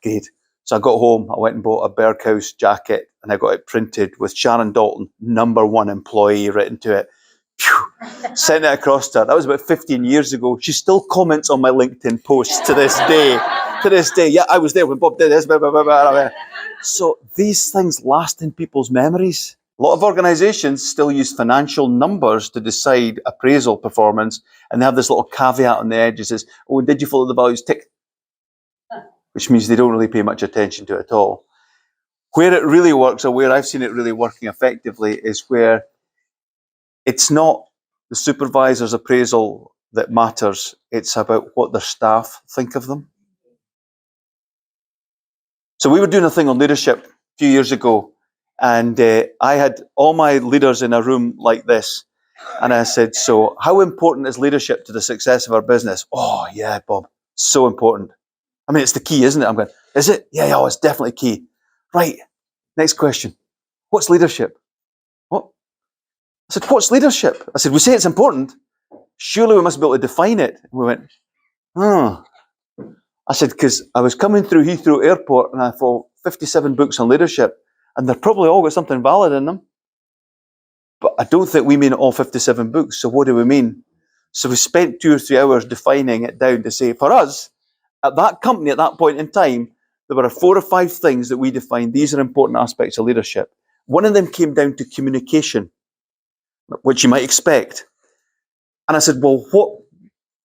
great. So I got home, I went and bought a Berghaus jacket and I got it printed with Sharon Dalton, #1 employee, written to it. Phew, sent it across to her. That was about 15 years ago. She still comments on my LinkedIn posts to this day. Yeah, I was there when Bob did this. Blah, blah, blah, blah. So these things last in people's memories. A lot of organizations still use financial numbers to decide appraisal performance, and they have this little caveat on the edge that says, oh, did you follow the values? Tick. Which means they don't really pay much attention to it at all. Where it really works, or where I've seen it really working effectively, is where it's not the supervisor's appraisal that matters, it's about what their staff think of them. So we were doing a thing on leadership a few years ago, and I had all my leaders in a room like this, and I said, so how important is leadership to the success of our business? Oh yeah, Bob, so important. I mean, it's the key, isn't it? I'm going, is it? Yeah, it's definitely key. Right, next question. What's leadership? What? I said, what's leadership? I said, we say it's important. Surely we must be able to define it. And we went, I said, because I was coming through Heathrow Airport and I thought 57 books on leadership, and they're probably all got something valid in them. But I don't think we mean all 57 books. So what do we mean? So we spent 2 or 3 hours defining it down to say, for us, at that company, at that point in time, there were 4 or 5 things that we defined. These are important aspects of leadership. One of them came down to communication, which you might expect. And I said, well,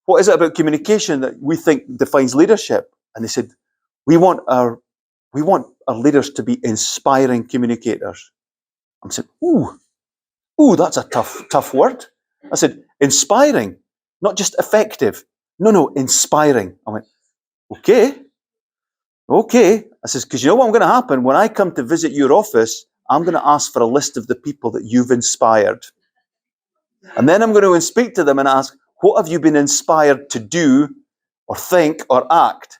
what is it about communication that we think defines leadership? And they said, we want our leaders to be inspiring communicators. I said, ooh, that's a tough word. I said, inspiring, not just effective. No, inspiring. I went, okay. I says, because you know what going to happen? When I come to visit your office, I'm going to ask for a list of the people that you've inspired. And then I'm going to speak to them and ask, what have you been inspired to do or think or act?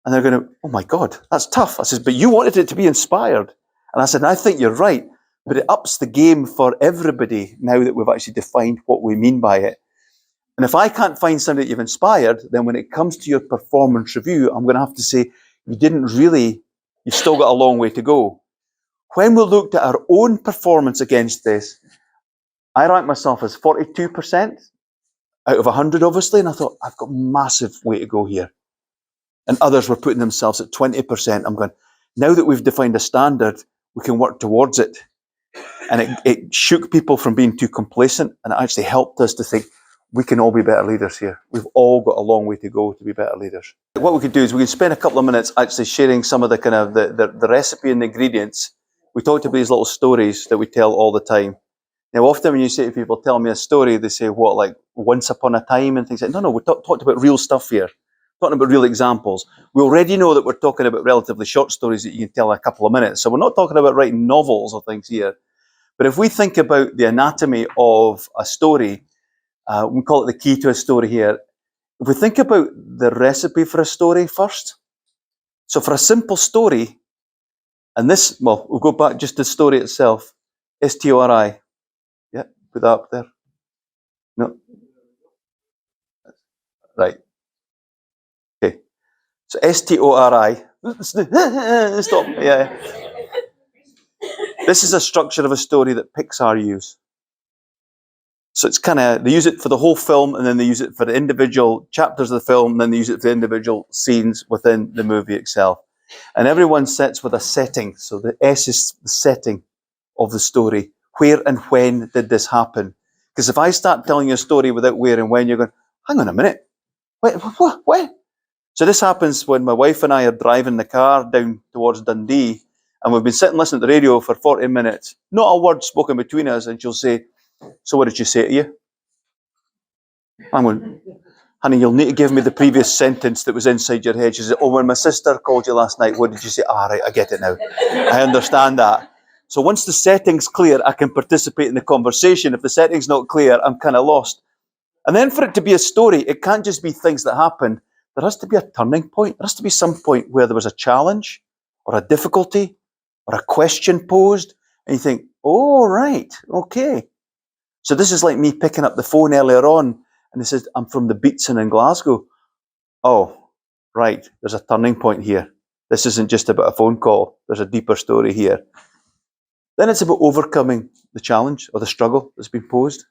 And they're going to, oh my God, that's tough. I says, but you wanted it to be inspired. And I said, I think you're right, but it ups the game for everybody now that we've actually defined what we mean by it. And if I can't find somebody that you've inspired, then when it comes to your performance review, I'm going to have to say, you've still got a long way to go. When we looked at our own performance against this, I ranked myself as 42% out of 100, obviously, and I thought, I've got massive way to go here. And others were putting themselves at 20%. I'm going, now that we've defined a standard, we can work towards it. And it shook people from being too complacent, and it actually helped us to think, we can all be better leaders here. We've all got a long way to go to be better leaders. What we could do is we could spend a couple of minutes actually sharing some of the kind of the recipe and the ingredients. We talked about these little stories that we tell all the time. Now, often when you say to people, tell me a story, they say, what, like once upon a time and things like that. No, we talked about real stuff here. Talking about real examples. We already know that we're talking about relatively short stories that you can tell in a couple of minutes. So we're not talking about writing novels or things here. But if we think about the anatomy of a story, we call it the key to a story here. If we think about the recipe for a story first, so for a simple story, and this, well, we'll go back just to the story itself, STORI. Yeah, put that up there. No. Right. Okay. So STORI. Stop. Yeah. This is a structure of a story that Pixar use. So it's kind of, they use it for the whole film, and then they use it for the individual chapters of the film, and then they use it for the individual scenes within the movie itself. And everyone sets with a setting. So the S is the setting of the story. Where and when did this happen? Because if I start telling you a story without where and when, you're going, hang on a minute. Wait, what? So this happens when my wife and I are driving the car down towards Dundee, and we've been sitting listening to the radio for 40 minutes. Not a word spoken between us, and she'll say, so what did you say to you? I'm going, honey, you'll need to give me the previous sentence that was inside your head. She said, oh, when my sister called you last night, what did you say? Right, I get it now. I understand that. So once the setting's clear, I can participate in the conversation. If the setting's not clear, I'm kind of lost. And then for it to be a story, it can't just be things that happened. There has to be a turning point. There has to be some point where there was a challenge or a difficulty or a question posed. And you think, oh, right, okay. So this is like me picking up the phone earlier on, and it says, I'm from the Beatson in Glasgow. Oh, right, there's a turning point here. This isn't just about a phone call. There's a deeper story here. Then it's about overcoming the challenge or the struggle that's been posed.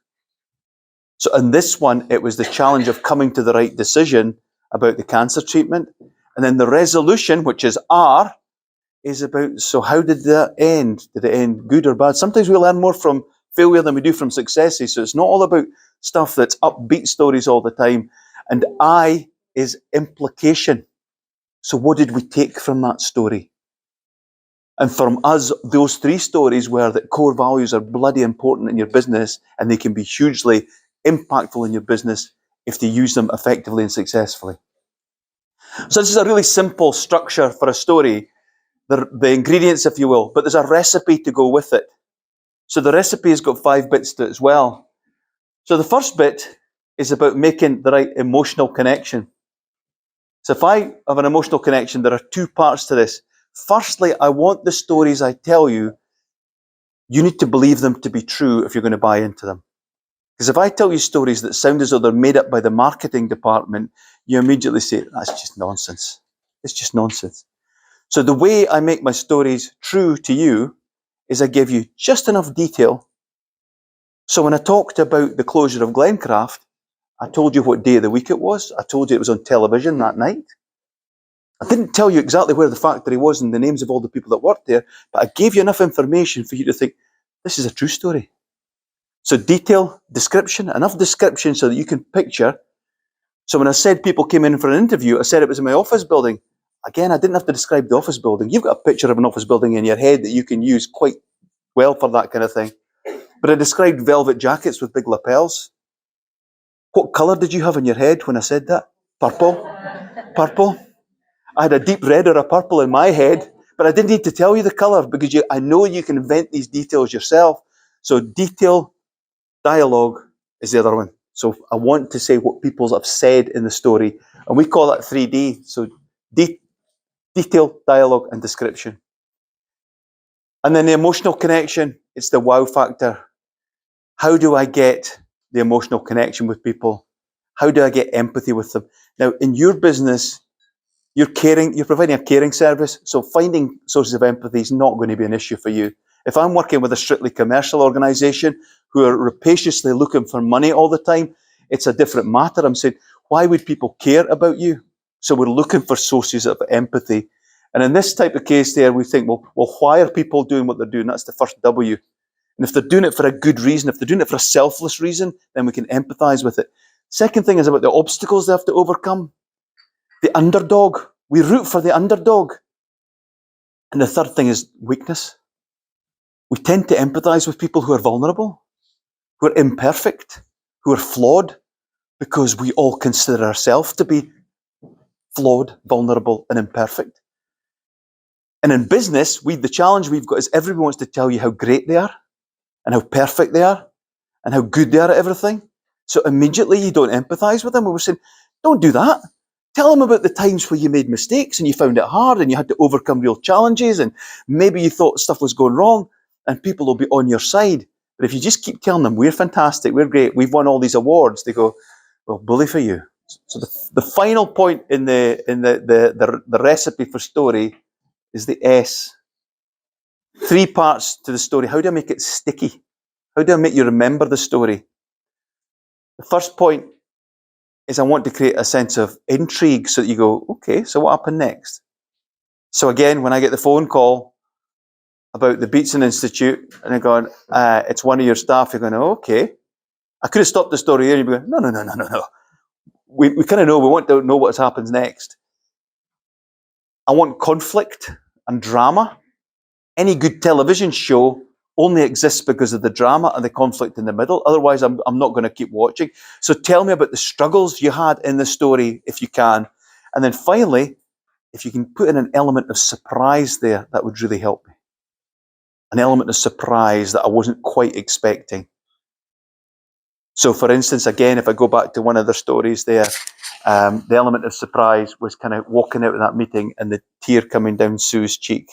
So in this one, it was the challenge of coming to the right decision about the cancer treatment. And then the resolution, which is R, is about, so how did that end? Did it end good or bad? Sometimes we learn more from failure than we do from successes. So it's not all about stuff that's upbeat stories all the time. And I is implication. So what did we take from that story? And from us, those 3 stories were that core values are bloody important in your business, and they can be hugely impactful in your business if they use them effectively and successfully. So this is a really simple structure for a story, the ingredients, if you will, but there's a recipe to go with it. So the recipe has got 5 bits to it as well. So the first bit is about making the right emotional connection. So if I have an emotional connection, there are 2 parts to this. Firstly, I want the stories I tell you, you need to believe them to be true if you're going to buy into them. Because if I tell you stories that sound as though they're made up by the marketing department, you immediately say, that's just nonsense. It's just nonsense. So the way I make my stories true to you is I give you just enough detail. So when I talked about the closure of Glencraft, I told you what day of the week it was. I told you it was on television that night. I didn't tell you exactly where the factory was and the names of all the people that worked there, but I gave you enough information for you to think, this is a true story. So detail, description, enough description so that you can picture. So when I said people came in for an interview, I said it was in my office building. Again, I didn't have to describe the office building. You've got a picture of an office building in your head that you can use quite well for that kind of thing. But I described velvet jackets with big lapels. What colour did you have in your head when I said that? Purple? Purple? I had a deep red or a purple in my head, but I didn't need to tell you the colour because I know you can invent these details yourself. So detail, dialogue is the other one. So I want to say what people have said in the story, and we call that 3D. So detail, dialogue, and description. And then the emotional connection, it's the wow factor. How do I get the emotional connection with people? How do I get empathy with them? Now, in your business, you're providing a caring service, so finding sources of empathy is not going to be an issue for you. If I'm working with a strictly commercial organisation who are rapaciously looking for money all the time, it's a different matter. I'm saying, why would people care about you? So we're looking for sources of empathy. And in this type of case there, we think, well, why are people doing what they're doing? That's the first W. And if they're doing it for a good reason, if they're doing it for a selfless reason, then we can empathise with it. Second thing is about the obstacles they have to overcome. The underdog. We root for the underdog. And the third thing is weakness. We tend to empathise with people who are vulnerable, who are imperfect, who are flawed, because we all consider ourselves to be flawed, vulnerable, and imperfect. And in business, the challenge we've got is everyone wants to tell you how great they are, and how perfect they are, and how good they are at everything. So immediately you don't empathise with them. We were saying, don't do that. Tell them about the times where you made mistakes and you found it hard and you had to overcome real challenges and maybe you thought stuff was going wrong and people will be on your side. But if you just keep telling them, we're fantastic, we're great, we've won all these awards, they go, well, bully for you. So the final point in the recipe for story is the S. 3 parts to the story. How do I make it sticky? How do I make you remember the story? The first point is I want to create a sense of intrigue so that you go, okay, so what happened next? So again, when I get the phone call about the Beatson Institute and they're going, it's one of your staff, you're going, oh, okay. I could have stopped the story there and you'd be going, no. We kind of know, we want to know what happens next. I want conflict and drama. Any good television show only exists because of the drama and the conflict in the middle. Otherwise, I'm not going to keep watching. So tell me about the struggles you had in the story, if you can. And then finally, if you can put in an element of surprise there, that would really help me. An element of surprise that I wasn't quite expecting. So for instance, again, if I go back to one of the stories there, the element of surprise was kind of walking out of that meeting and the tear coming down Sue's cheek.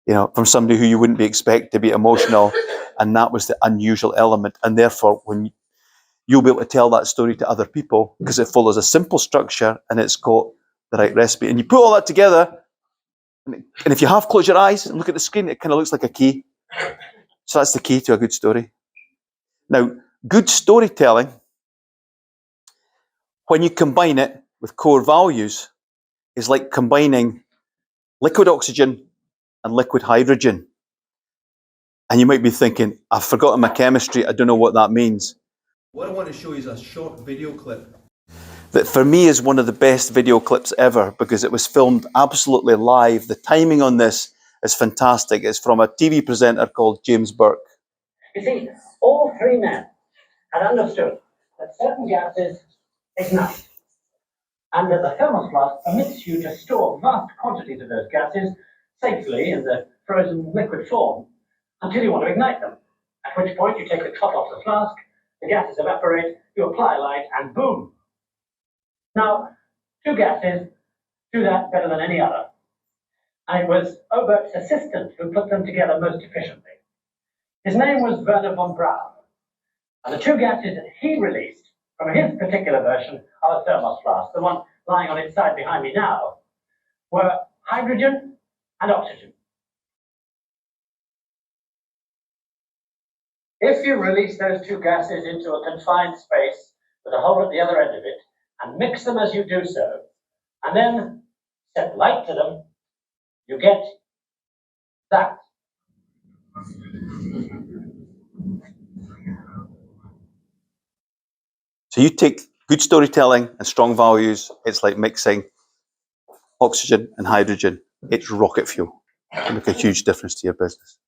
You know, from somebody who you wouldn't be expect to be emotional, and that was the unusual element. And therefore, when you'll be able to tell that story to other people, because it follows a simple structure and it's got the right recipe. And you put all that together, and if you half close your eyes and look at the screen, it kind of looks like a key. So that's the key to a good story. Now, good storytelling, when you combine it with core values, is like combining liquid oxygen and liquid hydrogen. And you might be thinking, I've forgotten my chemistry, I don't know what that means. What I want to show you is a short video clip that for me is one of the best video clips ever because it was filmed absolutely live. The timing on this is fantastic. It's from a TV presenter called James Burke. You see, all 3 men had understood that certain gases ignite, and that the thermos flask permits you to store vast quantities of those gases safely in the frozen liquid form until you want to ignite them, at which point you take the top off the flask, the gases evaporate, you apply light, and boom. Now, 2 gases do that better than any other, and it was Obert's assistant who put them together most efficiently. His name was Werner von Braun, And the two gases that he released from his particular version of a thermos flask, the one lying on its side behind me now, were hydrogen and oxygen. If you release those two gases into a confined space with a hole at the other end of it, and mix them as you do so, and then set light to them, you get that. So you take good storytelling and strong values, it's like mixing oxygen and hydrogen. It's rocket fuel. It can make a huge difference to your business.